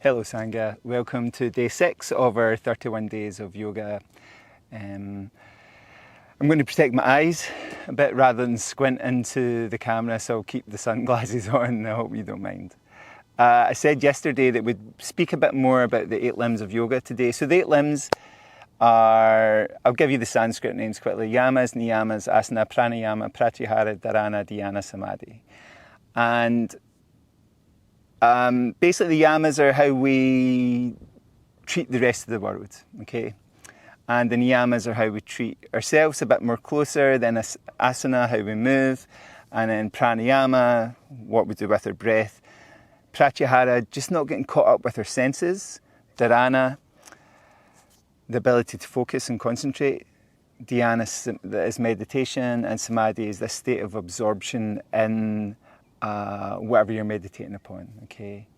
Hello Sangha, welcome to day 6 of our 31 days of yoga. I'm going to protect my eyes a bit rather than squint into the camera, so I'll keep the sunglasses on. I hope you don't mind. I said yesterday that we'd speak a bit more about the 8 limbs of yoga today. So the 8 limbs are, I'll give you the Sanskrit names quickly: yamas, niyamas, asana, pranayama, pratyahara, dharana, dhyana, samadhi. And basically the yamas are how we treat the rest of the world, okay? And the niyamas are how we treat ourselves a bit more closer, then asana, how we move, and then pranayama, what we do with our breath. Pratyahara, just not getting caught up with our senses. Dharana, the ability to focus and concentrate. Dhyana is meditation, and samadhi is this state of absorption in whatever you're meditating upon, okay?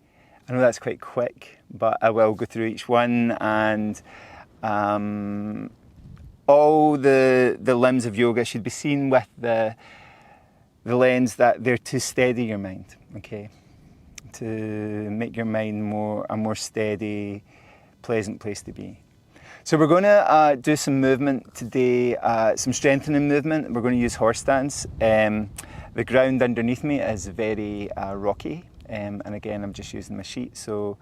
I know that's quite quick, but I will go through each one, and all the limbs of yoga should be seen with the lens that they're to steady your mind, okay? To make your mind a more steady, pleasant place to be. So we're going to do some movement today, some strengthening movement. We're going to use horse stance. The ground underneath me is very rocky, and again I'm just using my sheet. So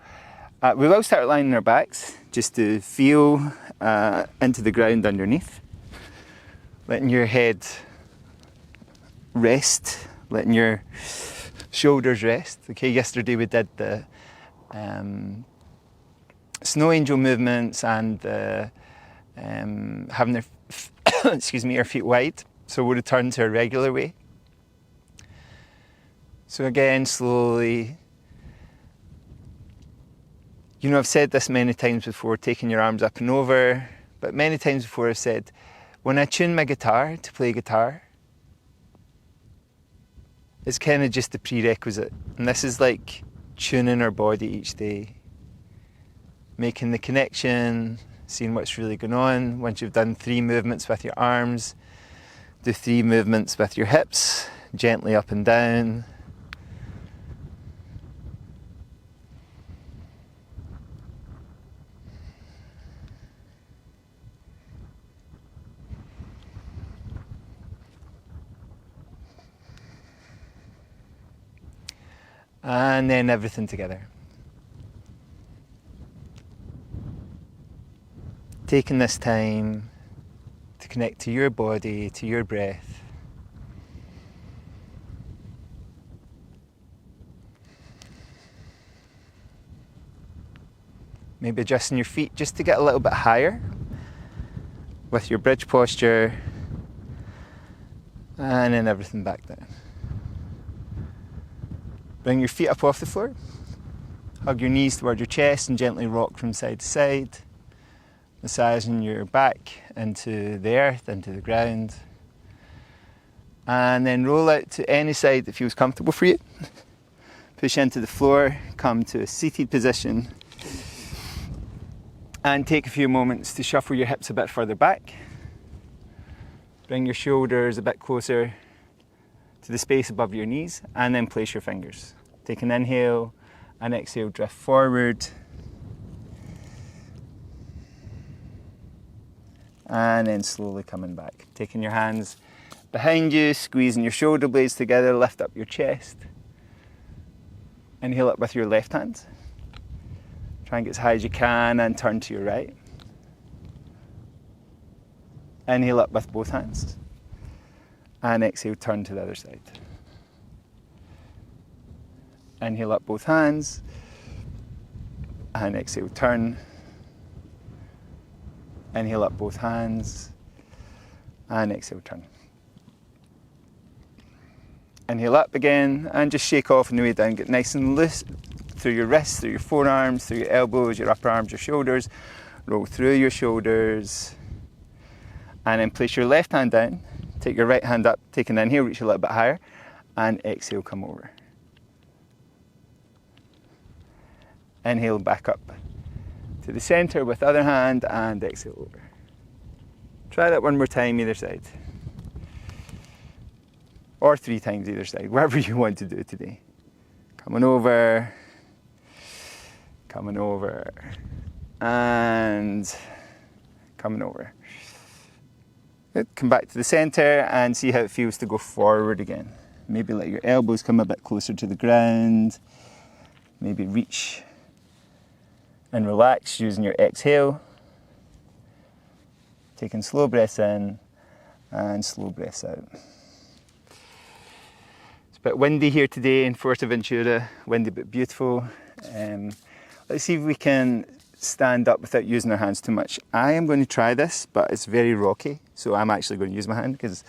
we will start lying on our backs just to feel into the ground underneath, letting your head rest, letting your shoulders rest. Okay, yesterday we did the snow angel movements and having our feet wide. So we'll return to our regular way. So again, slowly, I've said this many times before, taking your arms up and over, but many times before I've said, when I tune my guitar to play guitar, it's kind of just a prerequisite. And this is like tuning our body each day, making the connection, seeing what's really going on. Once you've done 3 movements with your arms, do 3 movements with your hips, gently up and down. And then everything together. Taking this time to connect to your body, to your breath. Maybe adjusting your feet just to get a little bit higher with your bridge posture, and then everything back down. Bring your feet up off the floor, hug your knees toward your chest and gently rock from side to side, massaging your back into the earth, into the ground, and then roll out to any side that feels comfortable for you. Push into the floor, come to a seated position, and take a few moments to shuffle your hips a bit further back. Bring your shoulders a bit closer to the space above your knees, and then place your fingers. Take an inhale and exhale, drift forward. And then slowly coming back. Taking your hands behind you, squeezing your shoulder blades together, lift up your chest. Inhale up with your left hand. Try and get as high as you can and turn to your right. Inhale up with both hands. And exhale, turn to the other side. Inhale up both hands. And exhale, turn. Inhale up both hands. And exhale, turn. Inhale up again, and just shake off on the way down. Get nice and loose through your wrists, through your forearms, through your elbows, your upper arms, your shoulders. Roll through your shoulders. And then place your left hand down. Take your right hand up, take an inhale, reach a little bit higher, and exhale, come over. Inhale back up to the center with the other hand, and exhale over. Try that one more time either side. Or 3 times either side, wherever you want to do it today. Coming over, Coming over. And coming over. Good. Come back to the center and see how it feels to go forward again. Maybe let your elbows come a bit closer to the ground. Maybe reach and relax using your exhale. Taking slow breaths in and slow breaths out. It's a bit windy here today in Fuerteventura, windy but beautiful. Let's see if we can stand up without using our hands too much. I am going to try this, but it's very rocky, so I'm actually going to use my hand because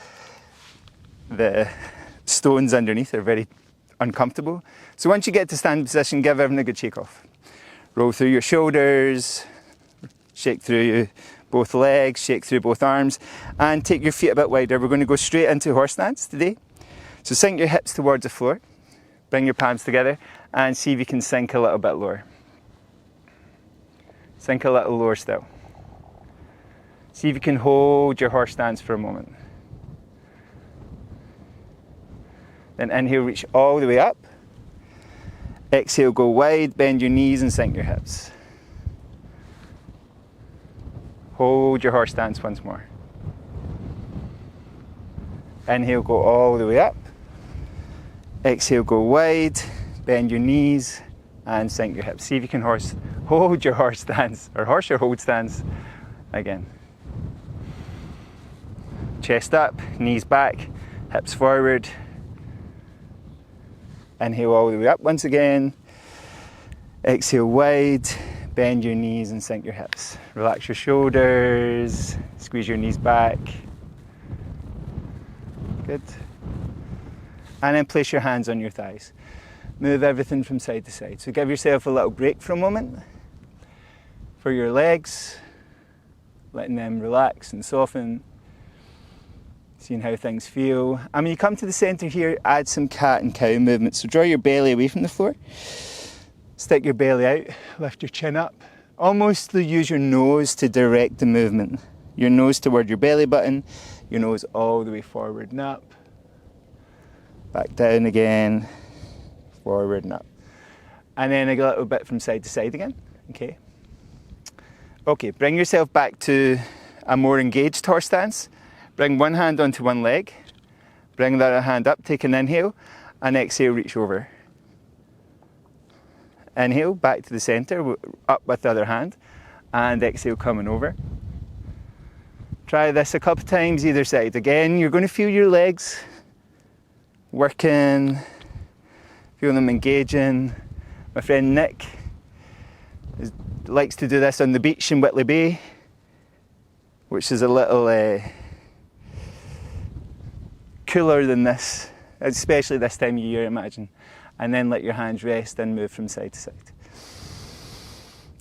the stones underneath are very uncomfortable. So once you get to standing position, give everything a good shake off. Roll through your shoulders, shake through both legs, shake through both arms, and take your feet a bit wider. We're going to go straight into horse stance today. So sink your hips towards the floor, bring your palms together, and see if you can sink a little bit lower. Sink a little lower still. See if you can hold your horse stance for a moment. Then inhale, reach all the way up. Exhale, go wide, bend your knees and sink your hips. Hold your horse stance once more. Inhale, go all the way up. Exhale, go wide, bend your knees and sink your hips. See if you can hold your horse stance, or horse your hold stance again. Chest up, knees back, hips forward. Inhale all the way up once again. Exhale wide, bend your knees and sink your hips. Relax your shoulders, squeeze your knees back. Good. And then place your hands on your thighs. Move everything from side to side. So give yourself a little break for a moment. For your legs, letting them relax and soften. Seeing how things feel. And when you come to the center here, add some cat and cow movement. So draw your belly away from the floor. Stick your belly out, lift your chin up. Almost use your nose to direct the movement. Your nose toward your belly button, your nose all the way forward and up. Back down again, forward and up. And then a little bit from side to side again, okay? Okay, bring yourself back to a more engaged horse stance. Bring one hand onto one leg. Bring the other hand up, take an inhale, and exhale, reach over. Inhale, back to the center, up with the other hand, and exhale, coming over. Try this a couple times either side. Again, you're going to feel your legs working, feel them engaging. My friend Nick likes to do this on the beach in Whitley Bay, which is a little cooler than this, especially this time of year, I imagine. And then let your hands rest and move from side to side.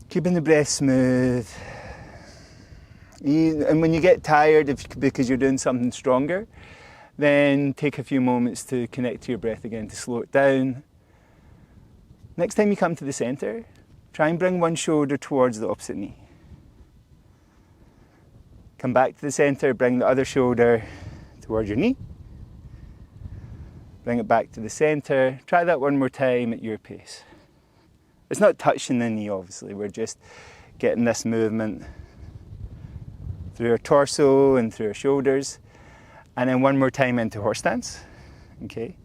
Keeping the breath smooth. And when you get tired, because you're doing something stronger, then take a few moments to connect to your breath again, to slow it down. Next time you come to the center, try and bring one shoulder towards the opposite knee. Come back to the center, bring the other shoulder towards your knee. Bring it back to the center. Try that one more time at your pace. It's not touching the knee, obviously. We're just getting this movement through our torso and through our shoulders. And then one more time into horse stance. Okay.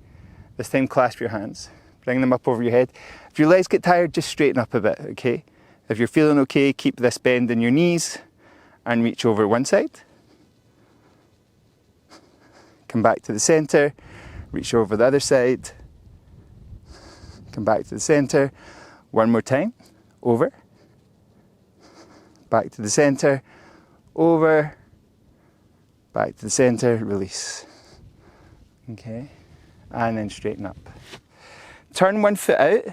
This time clasp your hands. Bring them up over your head. If your legs get tired, just straighten up a bit, okay? If you're feeling okay, keep this bend in your knees and reach over one side. Come back to the center. Reach over the other side. Come back to the center. One more time. Over. Back to the center. Over. Back to the center. Release. Okay. And then straighten up. Turn one foot out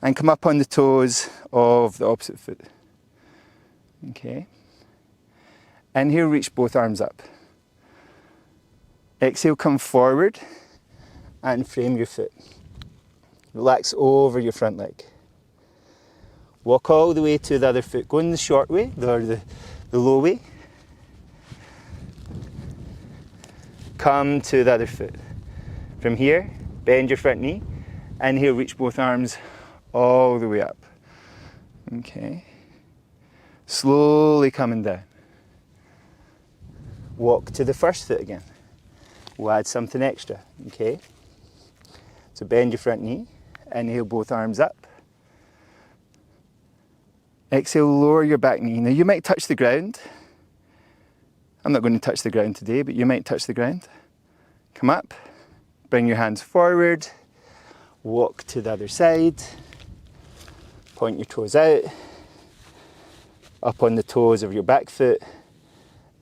and come up on the toes of the opposite foot. Okay. Inhale, reach both arms up. Exhale, come forward and frame your foot. Relax over your front leg. Walk all the way to the other foot. Go in the short way, or the low way. Come to the other foot. From here, bend your front knee. Inhale, reach both arms all the way up. Okay. Slowly coming down. Walk to the first foot again. We'll add something extra, okay? So bend your front knee, inhale both arms up. Exhale, lower your back knee. Now you might touch the ground. I'm not going to touch the ground today, but you might touch the ground. Come up, bring your hands forward, walk to the other side, point your toes out, up on the toes of your back foot,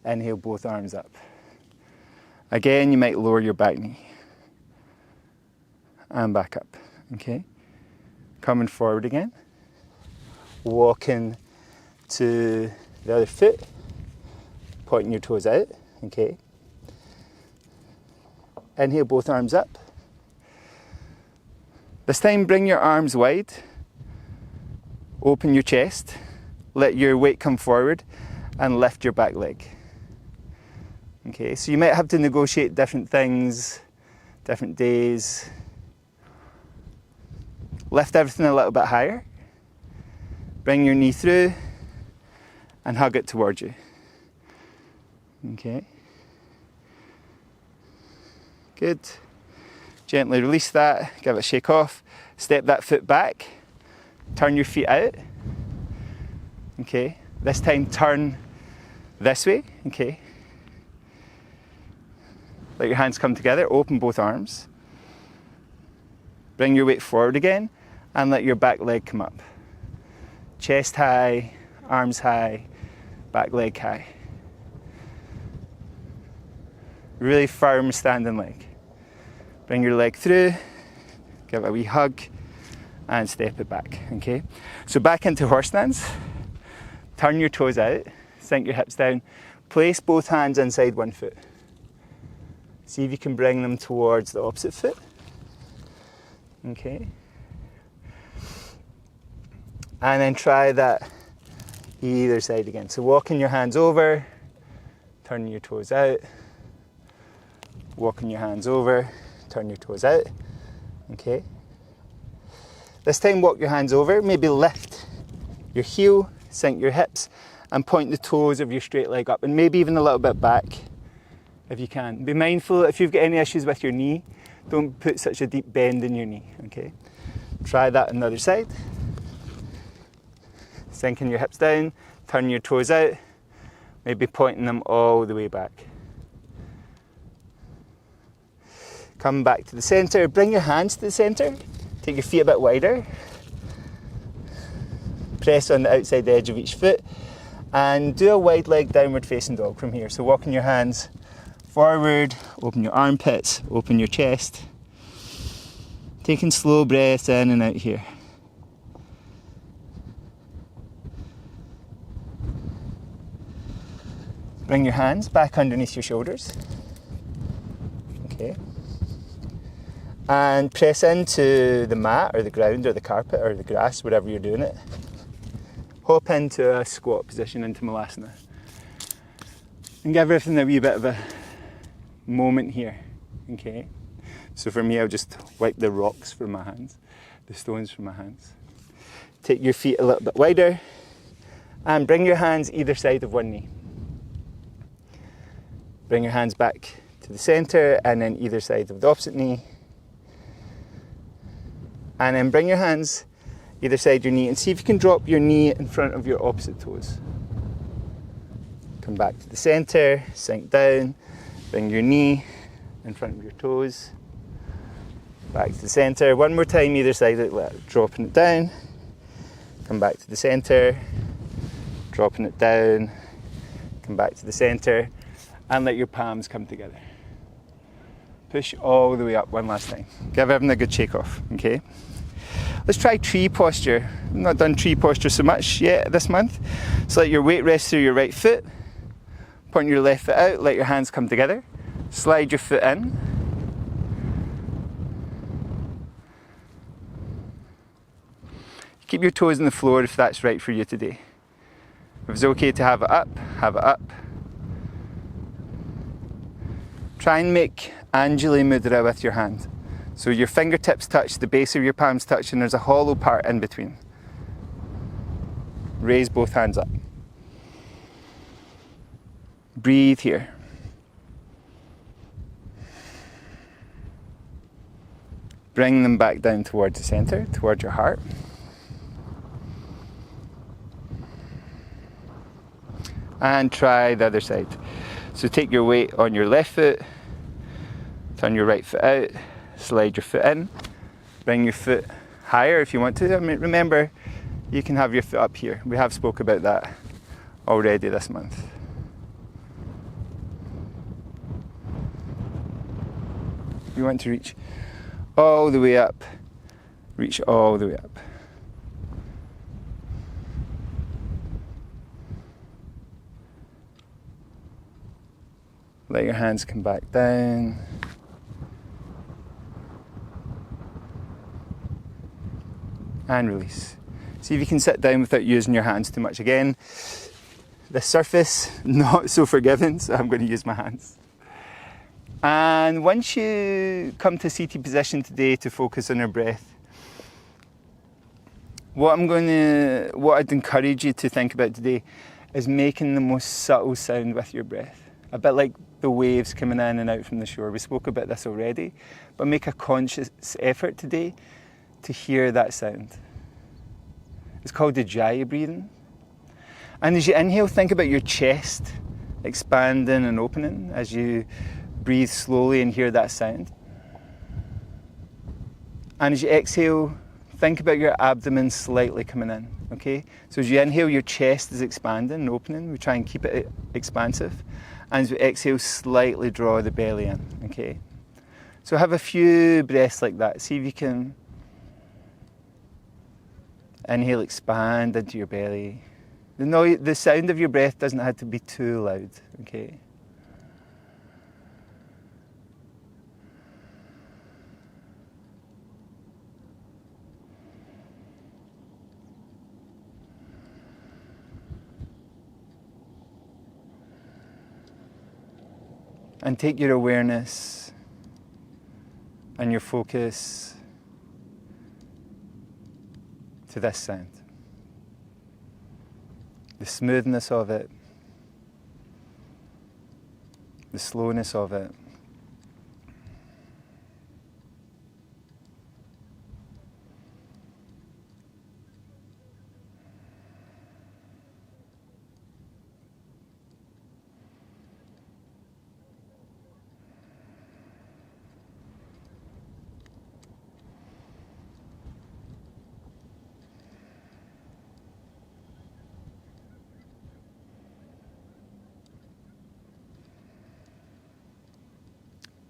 inhale both arms up. Again, you might lower your back knee and back up, okay? Coming forward again, walking to the other foot, pointing your toes out, okay? Inhale both arms up. This time bring your arms wide, open your chest, let your weight come forward and lift your back leg. Okay, so you might have to negotiate different things, different days. Lift everything a little bit higher. Bring your knee through and hug it towards you. Okay. Good. Gently release that, give it a shake off. Step that foot back. Turn your feet out. Okay. This time turn this way. Okay. Let your hands come together, open both arms. Bring your weight forward again and let your back leg come up. Chest high, arms high, back leg high. Really firm standing leg. Bring your leg through, give it a wee hug and step it back, okay? So back into horse stance. Turn your toes out, sink your hips down. Place both hands inside one foot. See if you can bring them towards the opposite foot. Okay. And then try that either side again. So walking your hands over, turning your toes out. Walking your hands over, turn your toes out. Okay. This time walk your hands over, maybe lift your heel, sink your hips, and point the toes of your straight leg up, and maybe even a little bit back. If you can. Be mindful if you've got any issues with your knee, don't put such a deep bend in your knee, okay? Try that on the other side. Sinking your hips down, turn your toes out, maybe pointing them all the way back. Come back to the centre, bring your hands to the centre, take your feet a bit wider. Press on the outside edge of each foot and do a wide leg downward facing dog from here. So walking your hands forward, open your armpits, open your chest. Taking slow breaths in and out here. Bring your hands back underneath your shoulders. Okay. And press into the mat or the ground or the carpet or the grass, wherever you're doing it. Hop into a squat position, into Malasana. And give everything a wee bit of a moment here, okay? So for me, I'll just wipe the rocks from my hands, the stones from my hands. Take your feet a little bit wider and bring your hands either side of one knee. Bring your hands back to the centre and then either side of the opposite knee. And then bring your hands either side your knee and see if you can drop your knee in front of your opposite toes. Come back to the centre, sink down. Bring your knee in front of your toes. Back to the centre. One more time either side, dropping it down. Come back to the centre. Dropping it down. Come back to the centre. And let your palms come together. Push all the way up one last time. Give everything a good shake off, okay? Let's try tree posture. I've not done tree posture so much yet this month. So let your weight rest through your right foot. Point your left foot out, let your hands come together. Slide your foot in. Keep your toes on the floor if that's right for you today. If it's okay to have it up, have it up. Try and make Anjali Mudra with your hand. So your fingertips touch, the base of your palms touch, and there's a hollow part in between. Raise both hands up. Breathe here. Bring them back down towards the center, towards your heart. And try the other side. So take your weight on your left foot, turn your right foot out, slide your foot in, bring your foot higher if you want to. I mean, remember, you can have your foot up here. We have spoke about that already this month. You want to reach all the way up, reach all the way up. Let your hands come back down. And release. See if you can sit down without using your hands too much. Again, the surface, not so forgiving, so I'm going to use my hands. And once you come to seated position today to focus on your breath, what I'd encourage you to think about today is making the most subtle sound with your breath. A bit like the waves coming in and out from the shore. We spoke about this already, but make a conscious effort today to hear that sound. It's called the Jaya breathing. And as you inhale, think about your chest expanding and opening as you breathe slowly and hear that sound. And as you exhale, think about your abdomen slightly coming in, okay? So as you inhale, your chest is expanding and opening. We try and keep it expansive. And as we exhale, slightly draw the belly in, okay? So have a few breaths like that. See if you can inhale, expand into your belly. The sound of your breath doesn't have to be too loud, okay? And take your awareness and your focus to this sound. The smoothness of it, the slowness of it.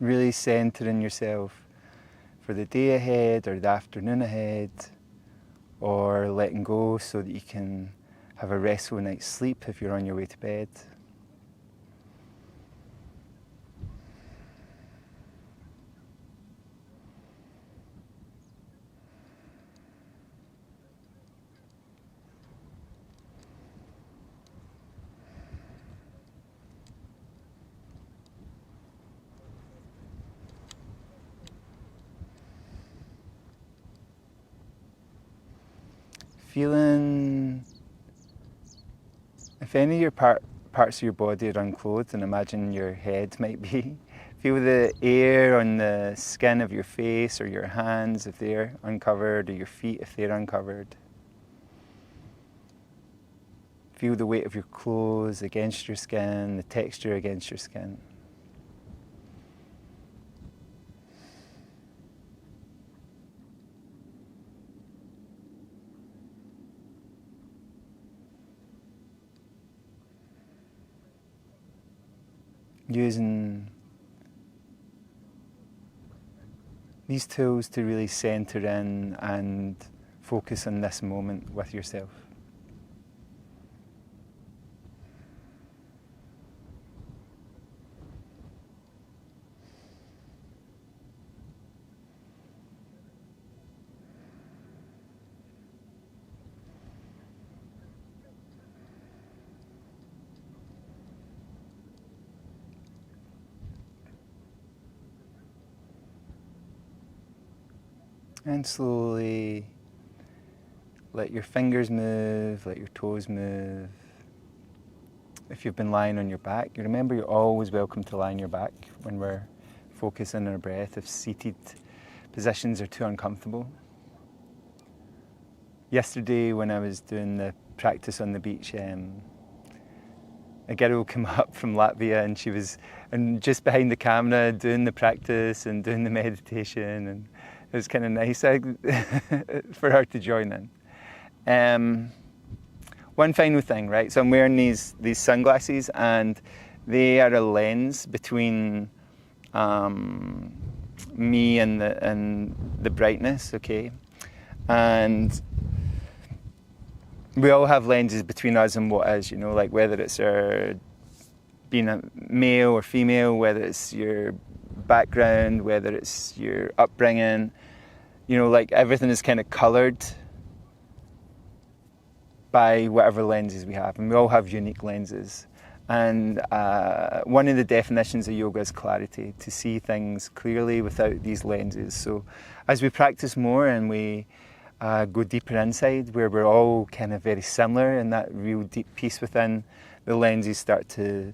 Really centering yourself for the day ahead or the afternoon ahead, or letting go so that you can have a restful night's sleep if you're on your way to bed. Feeling if any of your parts of your body are unclothed, and imagine your head might be, feel the air on the skin of your face or your hands if they're uncovered, or your feet if they're uncovered. Feel the weight of your clothes against your skin, the texture against your skin. Using these tools to really center in and focus on this moment with yourself. And slowly Let your fingers move, let your toes move. If you've been lying on your back, you remember you're always welcome to lie on your back when we're focusing on our breath if seated positions are too uncomfortable. Yesterday when I was doing the practice on the beach, a girl came up from Latvia and she was just behind the camera doing the practice and doing the meditation, and it was kind of nice for her to join in. One final thing, right? So I'm wearing these sunglasses, and they are a lens between me and the brightness, okay? And we all have lenses between us and what is, you know, like whether it's our being a male or female, whether it's your background, whether it's your upbringing, you know, like everything is kind of coloured by whatever lenses we have, and we all have unique lenses. And one of the definitions of yoga is clarity, to see things clearly without these lenses. So as we practice more and we go deeper inside, where we're all kind of very similar in that real deep peace within, the lenses start to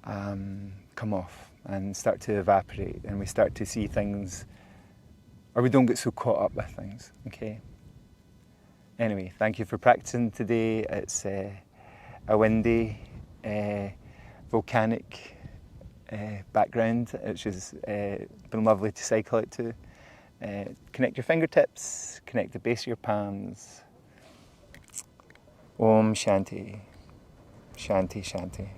come off and start to evaporate, and we start to see things, or we don't get so caught up with things, okay? Anyway, thank you for practicing today. It's a windy, volcanic background, which has been lovely to cycle out to. Connect your fingertips, connect the base of your palms. Om Shanti, Shanti, Shanti.